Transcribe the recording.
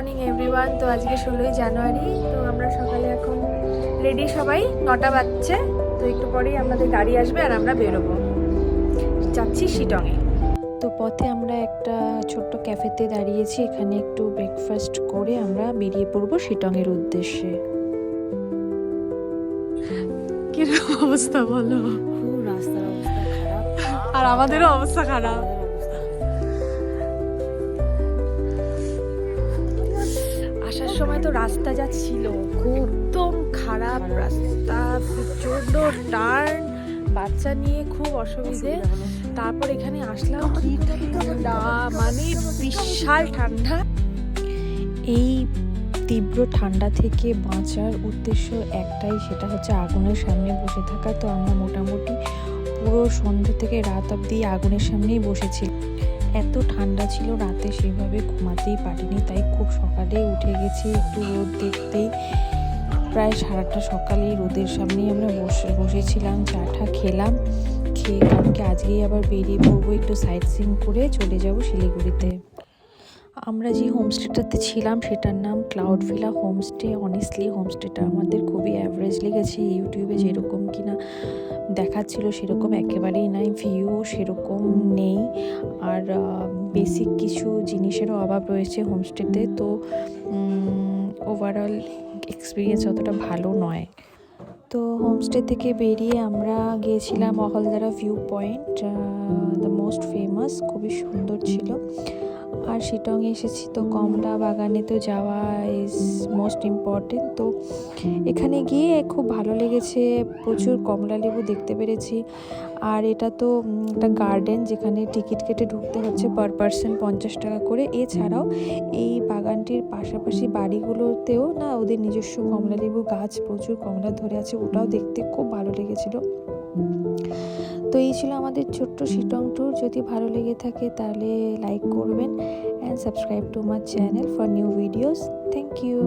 Morning everyone. তো আজকে 16ই জানুয়ারি। তো আমরা সকালে এখন রেডি, সবাই 9টা বাজছে। তো একটু পরেই আমাদের গাড়ি আসবে আর আমরা বেরোবো, যাচ্ছি শিটংয়ে। তো পথে আমরা একটা ছোট্ট ক্যাফেতে দাঁড়িয়েছি, এখানে একটু ব্রেকফাস্ট করে আমরা বেরিয়ে পড়বো শিটংয়ের উদ্দেশ্যে। কিরকম অবস্থা বলো? খুব রাস্তার অবস্থা খারাপ, আর আমাদেরও অবস্থা খারাপ। আসার সময় তো রাস্তা যা ছিল খুব একদম খারাপ রাস্তা, প্রচন্ড টার্ন, বাচ্চা নিয়ে খুব অসুবিধে। তারপর এখানে আসলাম, কি ঠান্ডা, মানে বিশাল ঠান্ডা। এই তীব্র ঠান্ডা থেকে বাঁচার উদ্দেশ্য একটাই, সেটা হচ্ছে আগুনের সামনে বসে থাকা। তো আমরা মোটামুটি পুরো সন্ধ্যে থেকে রাত অবধি আগুনের সামনেই বসেছি। এত ঠান্ডা ছিল, রাতে সেভাবে ঘুমাতেই পারিনি, তাই খুব সকালে উঠে গেছি একটু রোদ দেখতেই। প্রায় 8:30 সকালেই রোদের সামনেই আমরা বসেছিলাম, চাটা খেলাম, খেয়ে কালকে আজকেই আবার বেরিয়ে পড়বো, একটু সাইট সিইং করে চলে যাব শিলিগুড়িতে। আমরা যে হোমস্টেটাতে ছিলাম সেটার নাম ক্লাউড ভিলা হোমস্টে। অনেস্টলি হোমস্টেটা আমাদের খুবই অ্যাভারেজ লেগেছে। ইউটিউবে যেরকম কিনা দেখাচ্ছিল সেরকম একেবারেই নাই, ভিউ সেরকম নেই, আর বেসিক কিছু জিনিসেরও অভাব রয়েছে হোমস্টেতে। তো ওভারঅল এক্সপিরিয়েন্স অতটা ভালো নয়। তো হোমস্টে থেকে বেরিয়ে আমরা গিয়েছিলাম Ahaldara view point, the most famous, খুবই সুন্দর ছিল। আর শিটংয়ে এসেছি তো কমলা বাগানে তো যাওয়া ইজ মোস্ট ইম্পর্টেন্ট। তো এখানে গিয়ে খুব ভালো লেগেছে, প্রচুর কমলা লেবু দেখতে পেরেছি। আর এটা তো একটা গার্ডেন, যেখানে টিকিট কেটে ঢুকতে হচ্ছে, পার পার্সন 50 টাকা করে। এছাড়াও এই বাগানটির পাশাপাশি বাড়িগুলোতেও না ওদের নিজস্ব কমলা লেবু গাছ, প্রচুর কমলা ধরে আছে, ওটাও দেখতে খুব ভালো লেগেছিল। তো এই ছিল আমাদের ছোট্ট শিটং ট্যুর। যদি ভালো লেগে থাকে তাহলে লাইক করবেন and subscribe to my channel for new videos. Thank you.